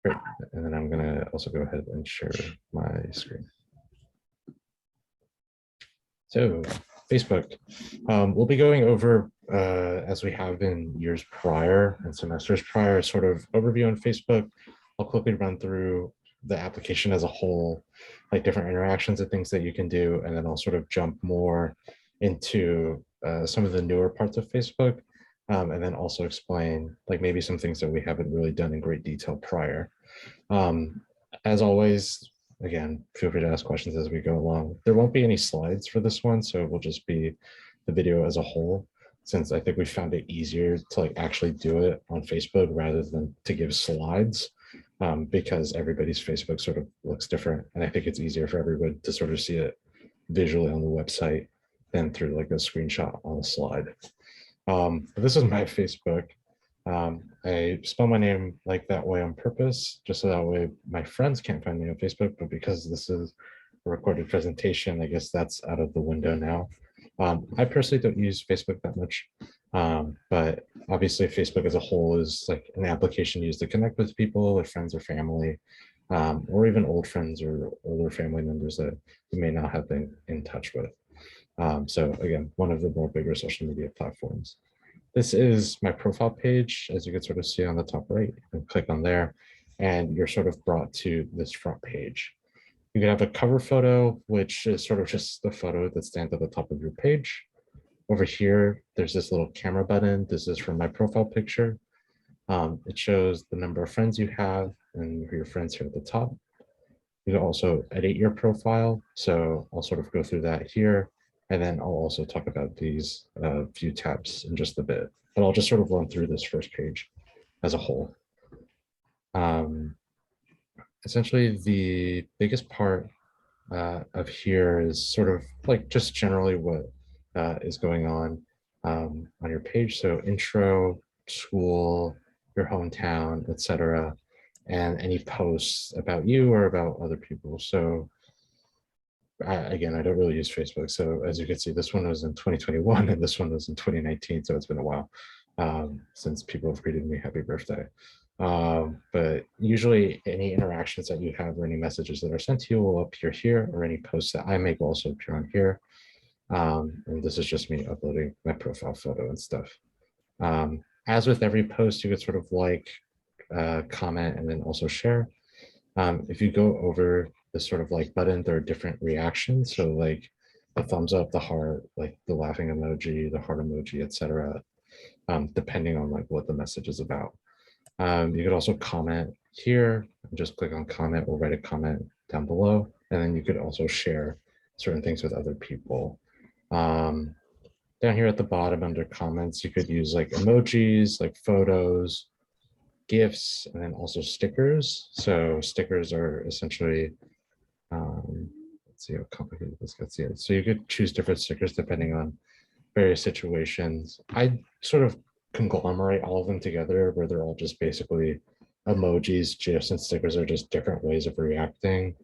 Great. And then I'm going to also go ahead and share my screen. So Facebook, we'll be going over, as we have in years prior and semesters prior, sort of overview on Facebook. I'll quickly run through the application as a whole, like different interactions and things that you can do. And then I'll sort of jump more into some of the newer parts of Facebook. And then also explain like maybe some things that we haven't really done in great detail prior. As always, again, feel free to ask questions as we go along. There won't be any slides for this one, so it will just be the video as a whole, since I think we found it easier to like actually do it on Facebook rather than to give slides, because everybody's Facebook sort of looks different. And I think it's easier for everyone to sort of see it visually on the website than through like a screenshot on a slide. But this is my Facebook. I spell my name like that way on purpose, just so that way my friends can't find me on Facebook, but because this is a recorded presentation, I guess that's out of the window now. I personally don't use Facebook that much, but obviously Facebook as a whole is like an application used to connect with people, with friends or family, or even old friends or older family members that you may not have been in touch with. So again, one of the more bigger social media platforms. This is my profile page, as you can sort of see on the top right, and click on there, and you're sort of brought to this front page. You can have a cover photo, which is sort of just the photo that stands at the top of your page. Over here, there's this little camera button. This is for my profile picture. It shows the number of friends you have and your friends here at the top. You can also edit your profile. So I'll sort of go through that here. And then I'll also talk about these few tabs in just a bit, but I'll just sort of run through this first page as a whole. Essentially, the biggest part of here is sort of like just generally what is going on your page. So intro, school, your hometown, etc., and any posts about you or about other people. So again, I don't really use Facebook. So as you can see, this one was in 2021 and this one was in 2019. So it's been a while since people have greeted me happy birthday. But usually any interactions that you have or any messages that are sent to you will appear here, or any posts that I make will also appear on here. And this is just me uploading my profile photo and stuff. As with every post, you could sort of like, comment, and then also share. If you go over the sort of like button, there are different reactions. So like the thumbs up, the heart, like the laughing emoji, the heart emoji, etc. Depending on like what the message is about. You could also comment here, and just click on comment or write a comment down below. And then you could also share certain things with other people. Down here at the bottom under comments, you could use like emojis, like photos, GIFs, and then also stickers. So stickers are essentially, let's see how complicated this gets here. So you could choose different stickers depending on various situations. I sort of conglomerate all of them together where they're all just basically emojis, GIFs, and stickers are just different ways of reacting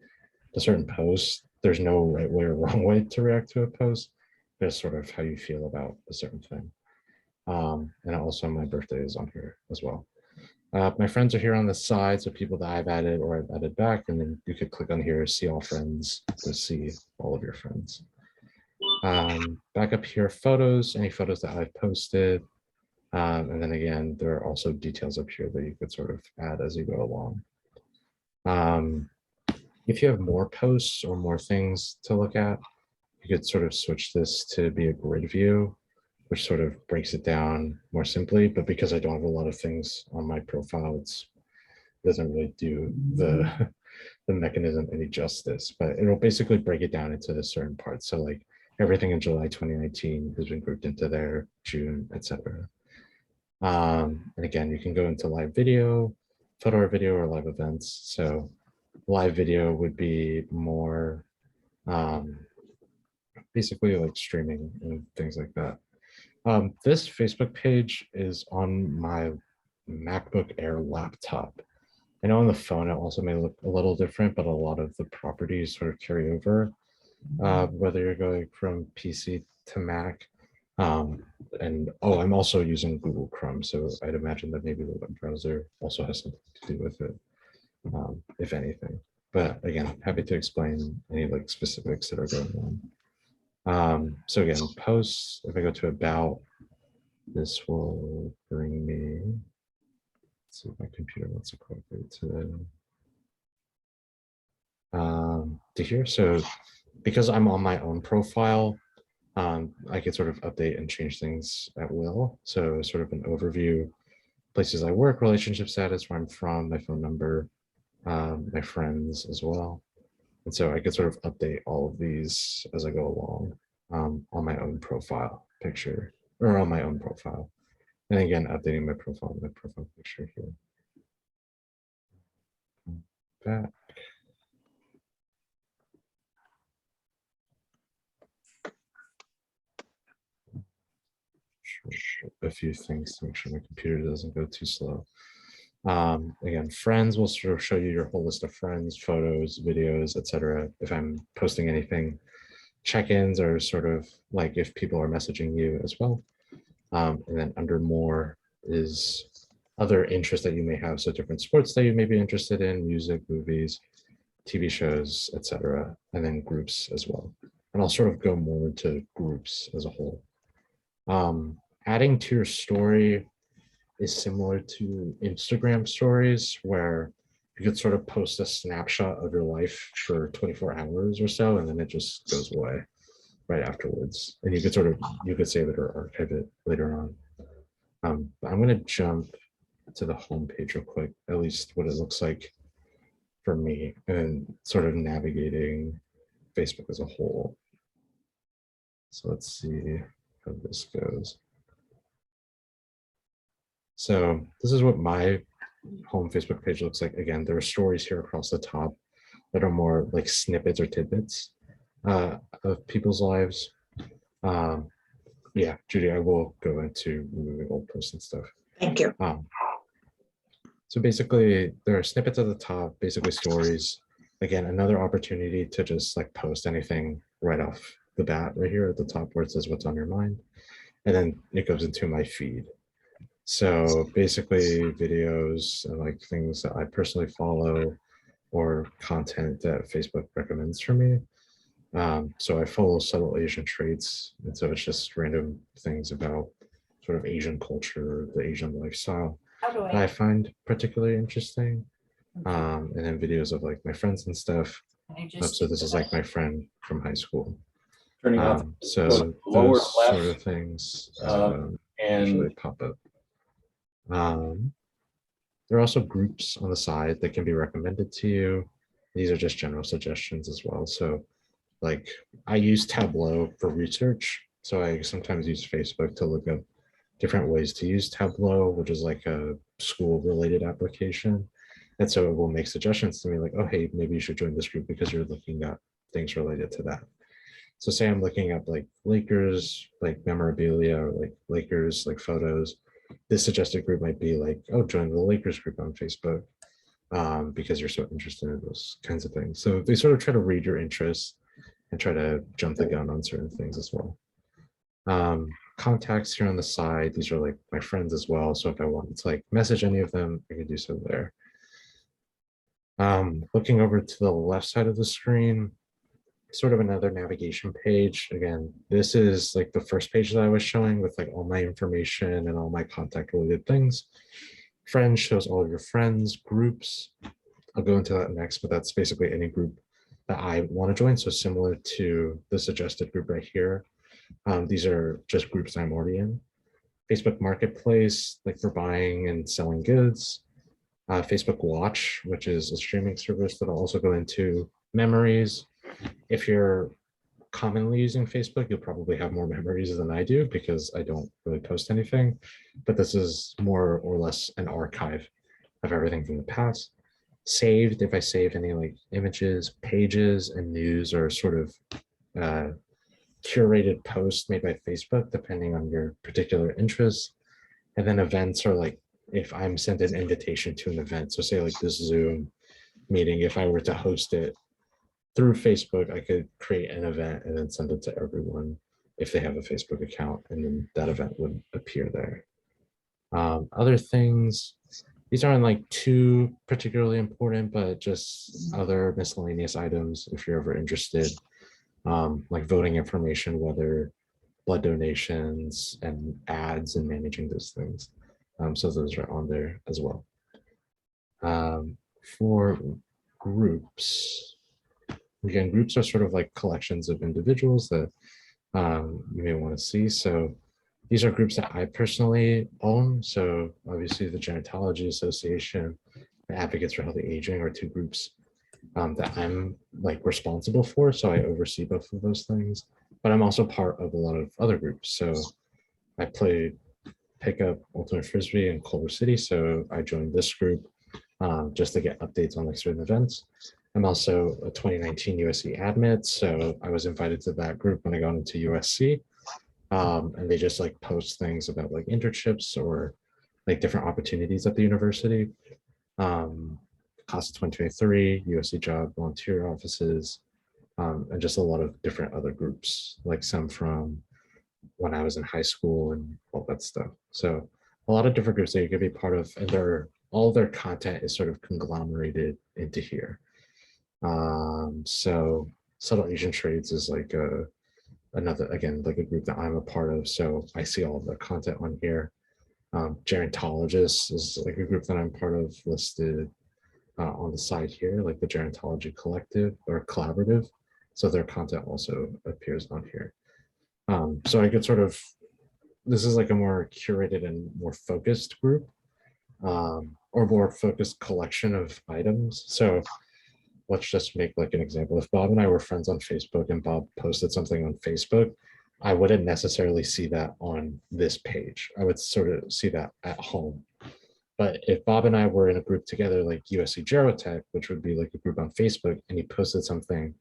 to certain posts. There's no right way or wrong way to react to a post. There's sort of how you feel about a certain thing. And also my birthday is on here as well. My friends are here on the side, so people that I've added or I've added back, and then you could click on here, see all friends, to see all of your friends. Back up here, photos, any photos that I've posted. And then again, there are also details up here that you could sort of add as you go along. If you have more posts or more things to look at, you could sort of switch this to be a grid view, which sort of breaks it down more simply. But because I don't have a lot of things on my profile, it doesn't really do the mechanism any justice, but it'll basically break it down into a certain parts. So like everything in July 2019 has been grouped into there, June, etc. And again, you can go into live video, photo or video, or live events. So live video would be more basically like streaming and things like that. This Facebook page is on my MacBook Air laptop. I know on the phone it also may look a little different, but a lot of the properties sort of carry over, whether you're going from PC to Mac. And oh, I'm also using Google Chrome, so I'd imagine that maybe the web browser also has something to do with it. if anything. But again, happy to explain any like specifics that are going on. So again, posts, if I go to about, this will bring me, let's see if my computer wants to cooperate to here. So because I'm on my own profile, I can sort of update and change things at will. So sort of an overview, places I work, relationship status, where I'm from, my phone number, my friends as well. And so I could sort of update all of these as I go along on my own profile picture or on my own profile. And again, updating my profile picture here. That. A few things to make sure my computer doesn't go too slow. Again, friends will sort of show you your whole list of friends, photos, videos, etc. If I'm posting anything, check-ins are sort of like if people are messaging you as well. And then under more is other interests that you may have. So different sports that you may be interested in, music, movies, TV shows, etc. And then groups as well. And I'll sort of go more into groups as a whole. Adding to your story is similar to Instagram stories, where you could sort of post a snapshot of your life for 24 hours or so, and then it just goes away right afterwards. And you could save it or archive it later on. But I'm going to jump to the home page real quick, at least what it looks like for me, and sort of navigating Facebook as a whole. So let's see how this goes. So this is what my home Facebook page looks like. Again, there are stories here across the top that are more like snippets or tidbits of people's lives. Yeah, Judy, I will go into removing old posts and stuff. Thank you. So basically, there are snippets at the top, basically stories. Again, another opportunity to just like post anything right off the bat right here at the top where it says what's on your mind. And then it goes into my feed. So basically videos and like things that I personally follow or content that Facebook recommends for me. So I follow subtle Asian traits. And so it's just random things about sort of Asian culture, the Asian lifestyle that I find particularly interesting. And then videos of like my friends and stuff. So this is like my friend from high school. So those sort of things usually pop up. There are also groups on the side that can be recommended to you. These are just general suggestions as well. So like I use Tableau for research. So I sometimes use Facebook to look up different ways to use Tableau, which is like a school related application. And so it will make suggestions to me like, oh, hey, maybe you should join this group because you're looking at things related to that. So say I'm looking up like Lakers, like memorabilia or like Lakers, like photos. This suggested group might be like, oh, join the Lakers group on Facebook because you're so interested in those kinds of things. So they sort of try to read your interests and try to jump the gun on certain things as well. Contacts here on the side, these are like my friends as well. So if I wanted to like message any of them, I could do so there. Looking over to the left side of the screen, sort of another navigation page. Again, this is like the first page that I was showing with like all my information and all my contact related things. Friends shows all of your friends, groups. I'll go into that next, but that's basically any group that I want to join. So similar to the suggested group right here. These are just groups I'm already in. Facebook Marketplace, like for buying and selling goods. Facebook Watch, which is a streaming service that I'll also go into. Memories. If you're commonly using Facebook, you'll probably have more memories than I do because I don't really post anything. But this is more or less an archive of everything from the past. Saved, if I save any like images, pages, and news, or sort of curated posts made by Facebook, depending on your particular interests. And then events are like if I'm sent an invitation to an event. So say like this Zoom meeting, if I were to host it through Facebook, I could create an event and then send it to everyone if they have a Facebook account, and then that event would appear there. Other things, these aren't like too particularly important, but just other miscellaneous items if you're ever interested, like voting information, whether blood donations and ads and managing those things. So those are on there as well. For groups, again, groups are sort of like collections of individuals that you may want to see. So these are groups that I personally own. So obviously the Gerontology Association, the Advocates for Healthy Aging are two groups that I'm like responsible for. So I oversee both of those things, but I'm also part of a lot of other groups. So I play pickup ultimate frisbee in Culver City. So I joined this group just to get updates on like certain events. I'm also a 2019 USC admit, so I was invited to that group when I got into USC, and they just like post things about like internships or like different opportunities at the university. Um, Class of 2023, USC job volunteer offices, and just a lot of different other groups, like some from when I was in high school and all that stuff. So a lot of different groups that you could be part of, and their all their content is sort of conglomerated into here. So Subtle Asian Trades is like another, again, like a group that I'm a part of. So I see all of the content on here. Gerontologists is like a group that I'm part of, listed on the side here, like the Gerontology Collective or Collaborative. So their content also appears on here. So I could sort of, this is like a more curated and more focused group, or more focused collection of items. So let's just make like an example. If Bob and I were friends on Facebook and Bob posted something on Facebook, I wouldn't necessarily see that on this page. I would sort of see that at home. But if Bob and I were in a group together, like USC GeroTech, which would be like a group on Facebook, and he posted something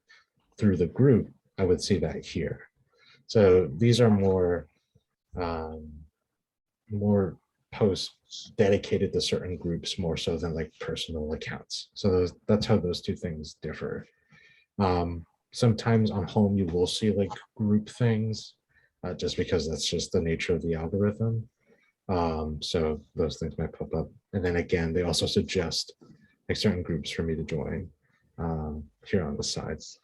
through the group, I would see that here. So these are um, more posts dedicated to certain groups more so than like personal accounts. So that's how those two things differ. Sometimes on home you will see like group things, just because that's just the nature of the algorithm. So those things might pop up. And then again, they also suggest like certain groups for me to join here on the sides.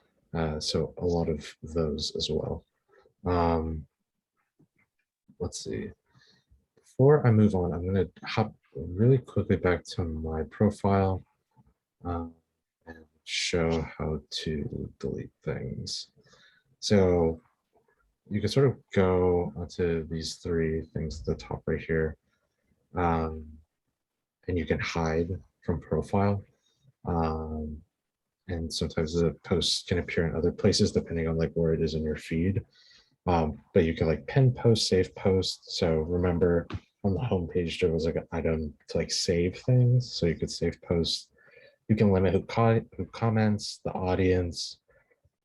So a lot of those as well. Um, let's see. Before I move on, I'm going to hop really quickly back to my profile and show how to delete things. So you can sort of go onto these three things at the top right here, and you can hide from profile. Um, and sometimes the posts can appear in other places depending on like where it is in your feed. But you can like pin post, save post. So remember on the home page, there was like an item to like save things. So you could save posts. You can limit who comments, the audience,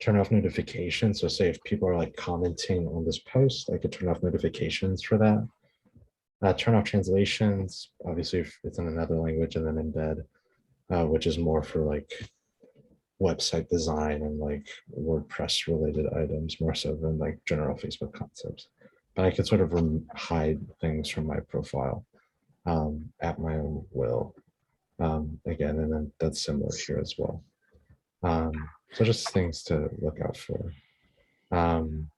turn off notifications. So say if people are like commenting on this post, I could turn off notifications for that. Turn off translations, obviously if it's in another language, and then embed, which is more for like website design and like WordPress related items more so than like general Facebook concepts. But I can sort of hide things from my profile at my own will. Again, and then that's similar here as well. So just things to look out for. I'm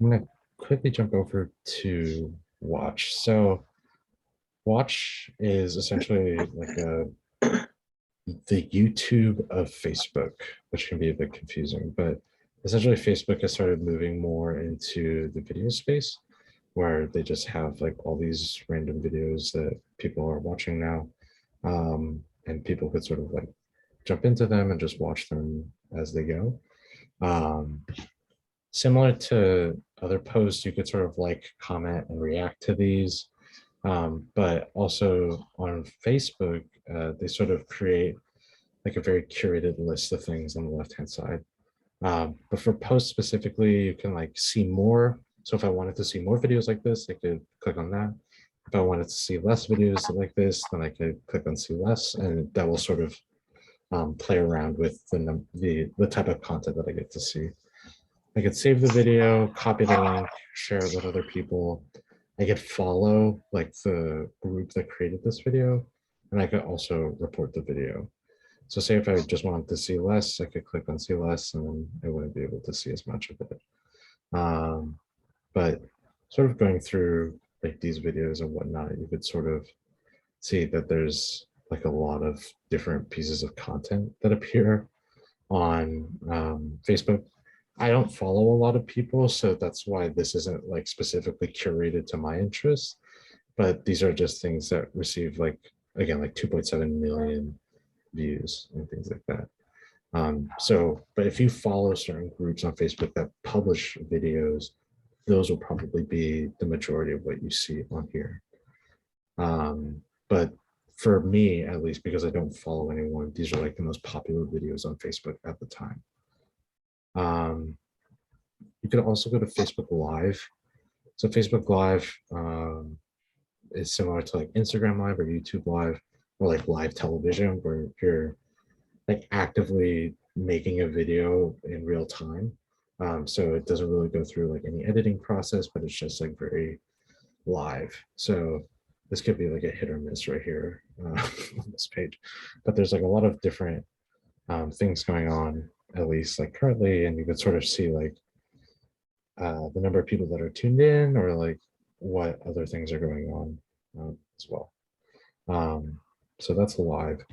going to quickly jump over to Watch. So Watch is essentially like the YouTube of Facebook, which can be a bit confusing, but essentially Facebook has started moving more into the video space where they just have like all these random videos that people are watching now. And people could sort of like jump into them and just watch them as they go. Um, Similar to other posts, you could sort of like comment and react to these. But also on Facebook, they sort of create like a very curated list of things on the left-hand side. But for posts specifically, you can like see more. So if I wanted to see more videos like this, I could click on that. If I wanted to see less videos like this, then I could click on see less, and that will sort of play around with the type of content that I get to see. I could save the video, copy the link, share it with other people. I could follow like the group that created this video. and I could also report the video. So say if I just wanted to see less, I could click on see less and then I wouldn't be able to see as much of it. But sort of going through like these videos and whatnot, you could sort of see that there's like a lot of different pieces of content that appear on Facebook. I don't follow a lot of people, so that's why this isn't like specifically curated to my interests. But these are just things that receive like, again, like 2.7 million views and things like that. But if you follow certain groups on Facebook that publish videos, those will probably be the majority of what you see on here. But for me, at least, because I don't follow anyone, these are like the most popular videos on Facebook at the time. You can also go to Facebook Live. So Facebook Live is similar to like Instagram Live or YouTube Live or like live television, where you're like actively making a video in real time. So it doesn't really go through like any editing process, but it's just like very live. So this could be like a hit or miss right here on this page. But there's like a lot of different things going on, at least like currently, and you can sort of see like the number of people that are tuned in or like what other things are going on as well. So that's live.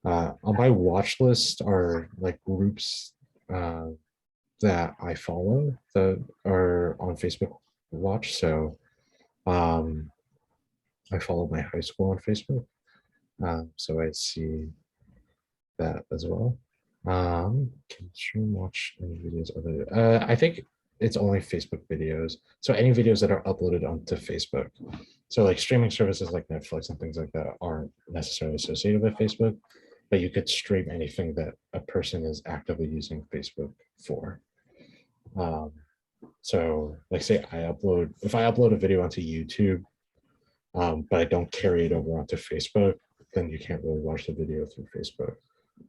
On my watch list are like groups that I follow that are on Facebook Watch. So I follow my high school on Facebook. So I see that as well. Can stream watch any videos other? I think it's only Facebook videos. So any videos that are uploaded onto Facebook. So like streaming services like Netflix and things like that aren't necessarily associated with Facebook, but you could stream anything that a person is actively using Facebook for. So like say if I upload a video onto YouTube, but I don't carry it over onto Facebook, then you can't really watch the video through Facebook.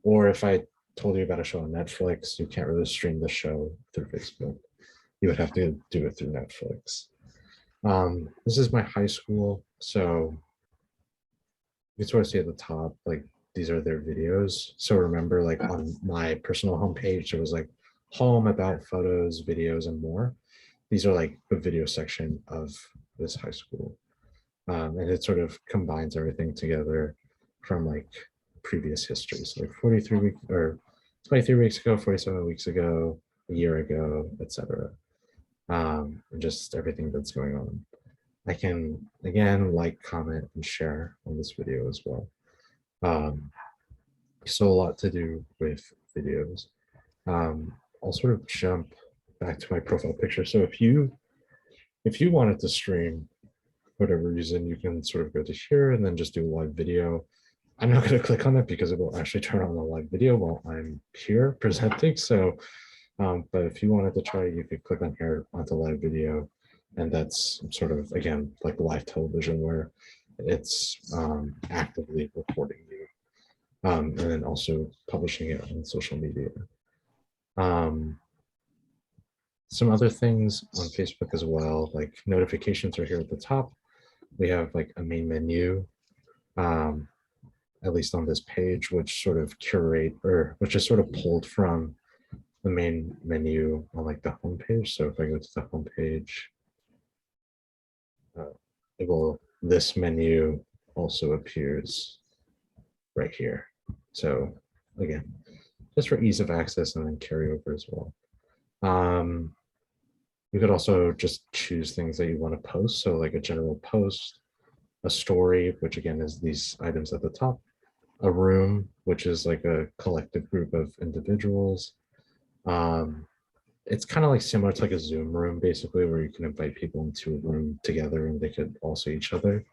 Or if I told you about a show on Netflix, you can't really stream the show through Facebook. You would have to do it through Netflix. This is my high school, so you can sort of see at the top, like these are their videos. So remember, like on my personal homepage, there was like home, about, photos, videos, and more. These are like the video section of this high school. And it sort of combines everything together from like previous history. So like 43 weeks or 23 weeks ago, 47 weeks ago, a year ago, etc. And just everything that's going on. I can, again, like, comment, and share on this video as well. So a lot to do with videos. I'll sort of jump back to my profile picture. So if you wanted to stream, whatever reason, you can sort of go to here and then just do a live video. I'm not going to click on it because it will actually turn on the live video while I'm here presenting. So, but if you wanted to try, you could click on here onto live video. And that's sort of, again, like live television where it's actively recording you and then also publishing it on social media. Some other things on Facebook as well, like notifications are here at the top. We have like a main menu, at least on this page, which sort of which is sort of pulled from the main menu on like the home page. So if I go to the home page, this menu also appears right here. So again, just for ease of access and then carryover as well. You could also just choose things that you want to post. So like a general post, a story, which again is these items at the top, a room, which is like a collective group of individuals. It's kind of like similar to like a Zoom room, basically, where you can invite people into a room together and they could all see each other.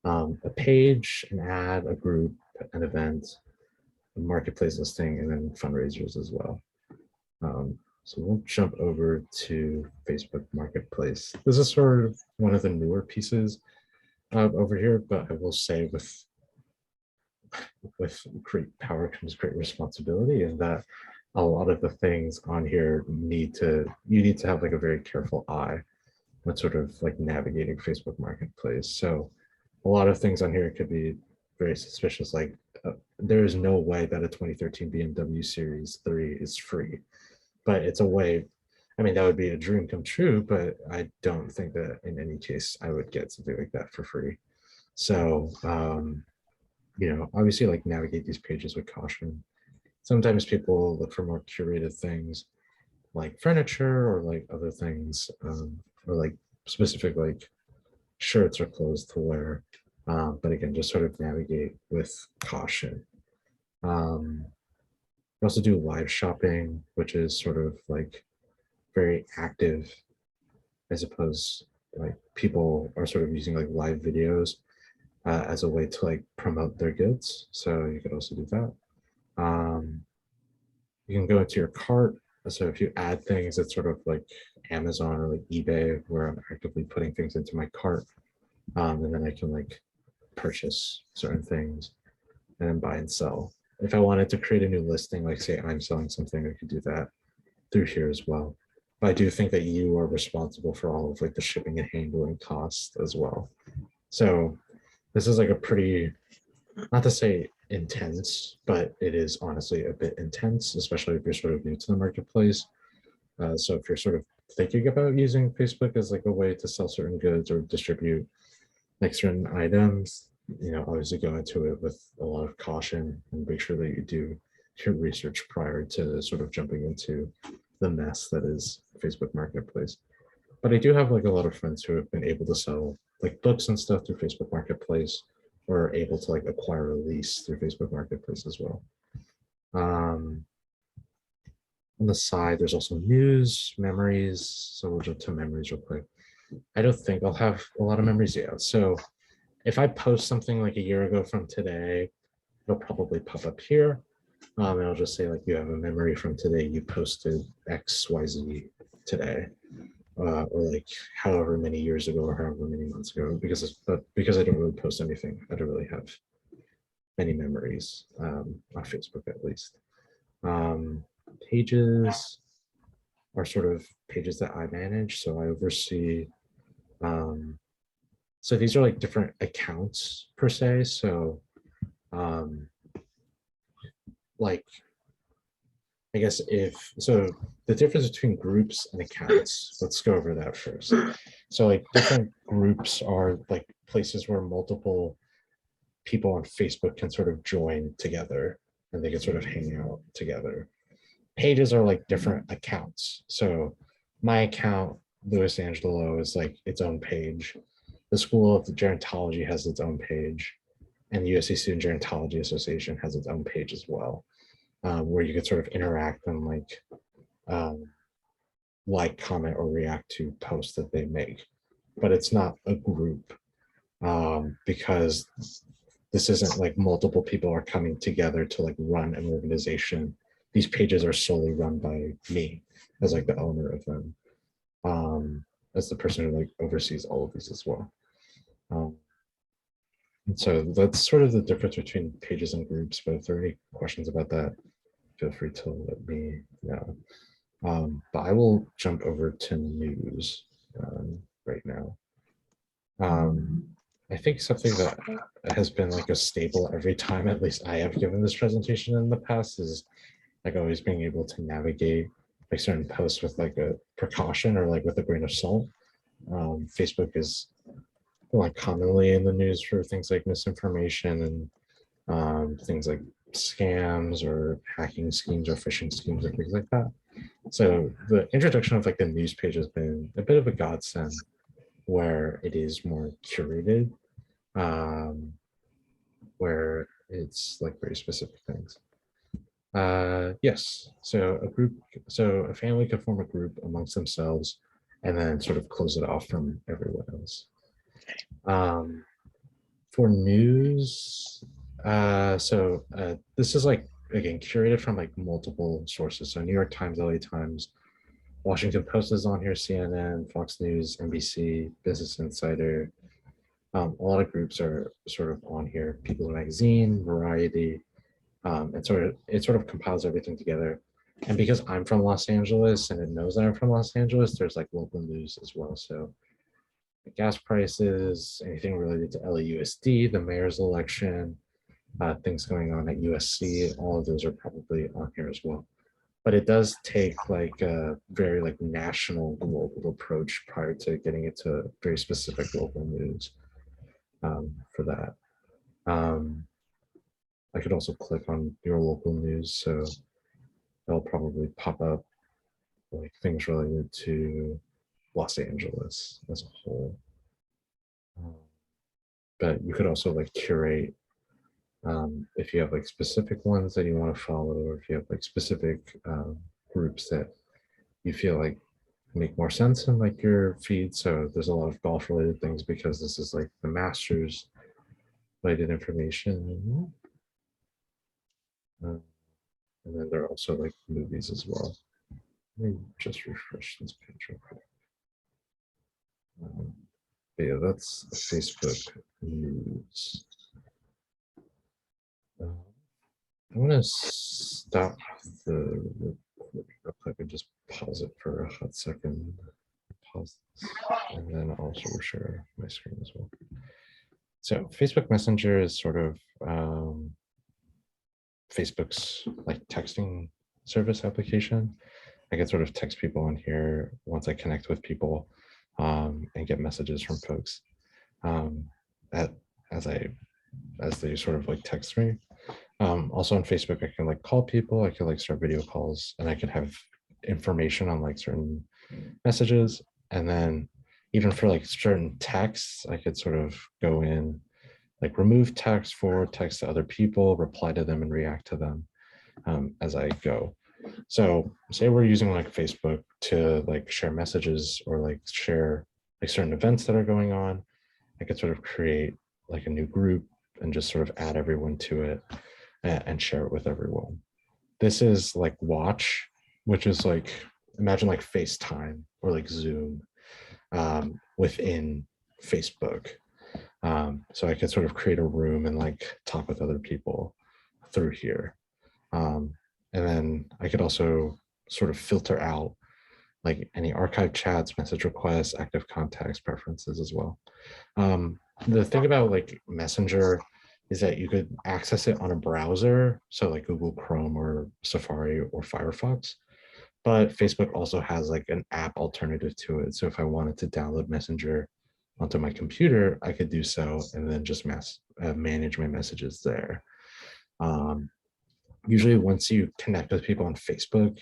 A page, an ad, a group, an event, a marketplace listing, and then fundraisers as well. So we'll jump over to Facebook Marketplace. This is sort of one of the newer pieces over here, but I will say with great power comes great responsibility, and that a lot of the things on here you need to have like a very careful eye when sort of like navigating Facebook Marketplace. So a lot of things on here could be very suspicious. Like there is no way that a 2013 BMW Series 3 is free, but it's a way. I mean, that would be a dream come true, but I don't think that in any case I would get something like that for free. So, obviously, like navigate these pages with caution. Sometimes people look for more curated things like furniture or like other things, or like specific like shirts or clothes to wear. But again, just sort of navigate with caution. We also do live shopping, which is sort of like very active, I suppose. Like people are sort of using like live videos as a way to like promote their goods. So you could also do that. Um, you can go into your cart. So if you add things, it's sort of like Amazon or like eBay, where I'm actively putting things into my cart, and then I can like purchase certain things and then buy and sell. If I wanted to create a new listing, like say I'm selling something, I could do that through here as well. But I do think that you are responsible for all of like the shipping and handling costs as well. So this is like a pretty, not to say intense, but it is honestly a bit intense, especially if you're sort of new to the marketplace. So if you're sort of thinking about using Facebook as like a way to sell certain goods or distribute like certain items, obviously go into it with a lot of caution and make sure that you do your research prior to sort of jumping into the mess that is Facebook Marketplace. But I do have like a lot of friends who have been able to sell like books and stuff through Facebook Marketplace, or able to like acquire a lease through Facebook Marketplace as well. Um, on the side, there's also news, memories. So we'll jump to memories real quick. I don't think I'll have a lot of memories yet. So if I post something like a year ago from today, it'll probably pop up here. And it'll just say like you have a memory from today. You posted XYZ today, or like however many years ago or however many months ago. Because I don't really post anything, I don't really have many memories on Facebook at least. Um, Pages are sort of pages that I manage, so I oversee. Um, so these are like different accounts per se. So um, like I guess if so, the difference between groups and accounts, let's go over that first. So like different groups are like places where multiple people on Facebook can sort of join together and they can sort of hang out together. Pages are like different accounts. So my account, Louis Angelo, is like its own page. The School of Gerontology has its own page, and the USC Student Gerontology Association has its own page as well, where you could sort of interact and um, comment, or react to posts that they make. But it's not a group, because this isn't like multiple people are coming together to like run an organization. These pages are solely run by me as like the owner of them, as the person who like oversees all of these as well. And so that's sort of the difference between pages and groups. But if there are any questions about that, feel free to let me know. But I will jump over to news right now. I think something that has been like a staple every time, at least I have given this presentation in the past, is like always being able to navigate like certain posts with like a precaution or like with a grain of salt. Facebook is like commonly in the news for things like misinformation and things like scams or hacking schemes or phishing schemes and things like that. So the introduction of like the news page has been a bit of a godsend, where it is more curated, where it's like very specific things. Yes, so a family could form a group amongst themselves and then sort of close it off from everyone else. For news, this is like, again, curated from like multiple sources. So New York Times, LA Times, Washington Post is on here, CNN, Fox News, NBC, Business Insider. A lot of groups are sort of on here, People's Magazine, Variety, and it sort of compiles everything together. And because I'm from Los Angeles and it knows that I'm from Los Angeles, there's like local news as well. So gas prices, anything related to LAUSD, the mayor's election, things going on at USC, all of those are probably on here as well. But it does take like a very like national global approach prior to getting into very specific local news for that. I could also click on your local news, so they'll probably pop up like things related to Los Angeles as a whole. Um, but you could also like curate if you have like specific ones that you want to follow, or if you have like specific groups that you feel like make more sense in like your feed. So there's a lot of golf related things because this is like the Masters related information. Uh, and then there are also like movies as well. Let me just refresh this page real quick. But yeah, that's Facebook news. I'm gonna stop the recording real quick and just pause it for a hot second. Pause this, and then I'll also share my screen as well. So Facebook Messenger is sort of Facebook's like texting service application. I can sort of text people on here once I connect with people and get messages from folks that as they sort of like text me. Also on Facebook, I can like call people, I can like start video calls, and I could have information on like certain messages. And then even for like certain texts, I could sort of go in, like remove text, forward text to other people, reply to them and react to them as I go. So say we're using like Facebook to like share messages or like share like certain events that are going on. I could sort of create like a new group and just sort of add everyone to it and share it with everyone. This is like Watch, which is like, imagine like FaceTime or like Zoom within Facebook. So I could sort of create a room and like talk with other people through here. And then I could also sort of filter out like any archive chats, message requests, active contacts, preferences as well. The thing about like Messenger is that you could access it on a browser, so like Google Chrome or Safari or Firefox. But Facebook also has like an app alternative to it. So if I wanted to download Messenger onto my computer, I could do so and then just manage my messages there. Usually once you connect with people on Facebook,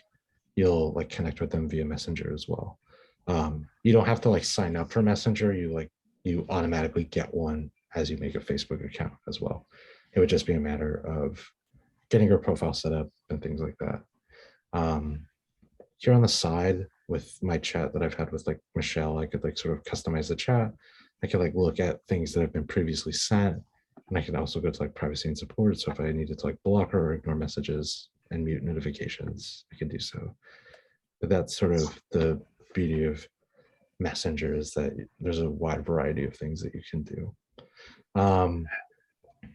you'll like connect with them via Messenger as well. You don't have to like sign up for Messenger. You automatically get one as you make a Facebook account as well. It would just be a matter of getting your profile set up and things like that. Here on the side with my chat that I've had with like Michelle, I could like sort of customize the chat. I could like look at things that have been previously sent, and I can also go to like privacy and support. So if I needed to like block or ignore messages and mute notifications, I can do so. But that's sort of the beauty of Messenger, is that there's a wide variety of things that you can do.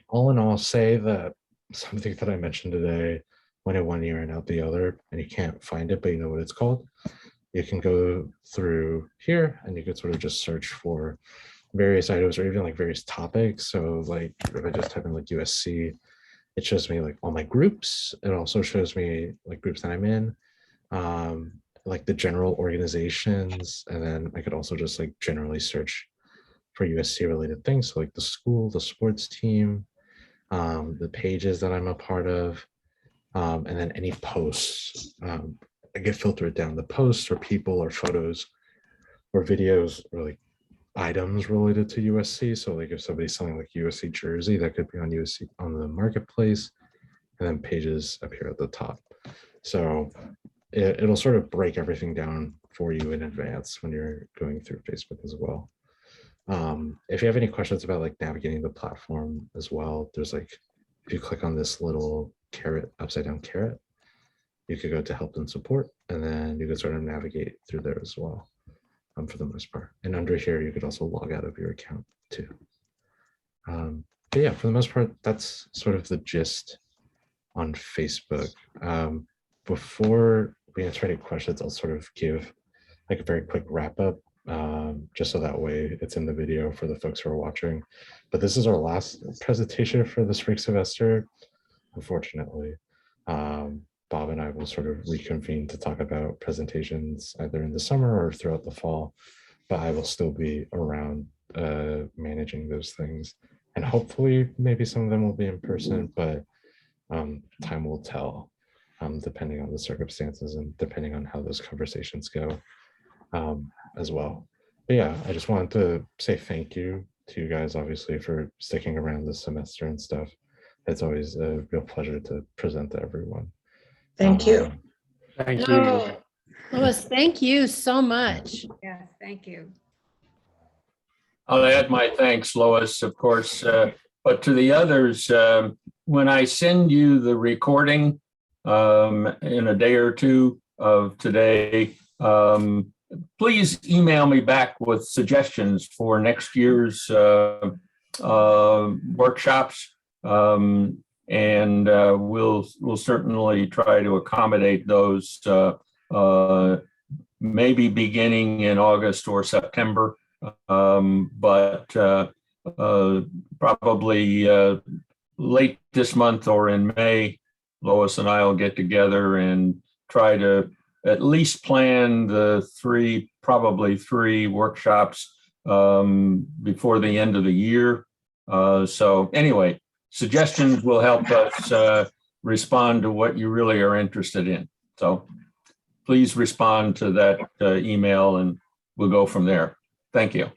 All in all, say that something that I mentioned today went in one ear and out the other, and you can't find it, but you know what it's called. You can go through here and you could sort of just search for various items or even like various topics. So like if I just type in like USC, it shows me like all my groups. It also shows me like groups that I'm in, like the general organizations. And then I could also just like generally search for USC related things. So like the school, the sports team, the pages that I'm a part of, and then any posts. I get filtered down the posts or people or photos or videos or like items related to USC. So like if somebody's selling like USC jersey, that could be on USC on the marketplace, and then pages appear at the top. So it'll sort of break everything down for you in advance when you're going through Facebook as well. If you have any questions about like navigating the platform as well, there's like, if you click on this little caret, upside down caret, you could go to help and support, and then you could sort of navigate through there as well, for the most part. And under here, you could also log out of your account too. But yeah, for the most part, that's sort of the gist on Facebook. Before we answer any questions, I'll sort of give like a very quick wrap up just so that way it's in the video for the folks who are watching. But this is our last presentation for the spring semester, unfortunately. Bob and I will sort of reconvene to talk about presentations either in the summer or throughout the fall, but I will still be around managing those things. And hopefully maybe some of them will be in person, but time will tell, depending on the circumstances and depending on how those conversations go as well. But yeah, I just wanted to say thank you to you guys, obviously, for sticking around this semester and stuff. It's always a real pleasure to present to everyone. Thank you. Thank you. Lois, thank you so much. Yes, thank you. I'll add my thanks, Lois, of course, but to the others, when I send you the recording in a day or two of today, please email me back with suggestions for next year's workshops, and we'll certainly try to accommodate those, maybe beginning in August or September. But probably late this month or in May, Lois and I will get together and try to at least plan the probably three workshops before the end of the year. So anyway, suggestions will help us respond to what you really are interested in. So please respond to that email and we'll go from there. Thank you.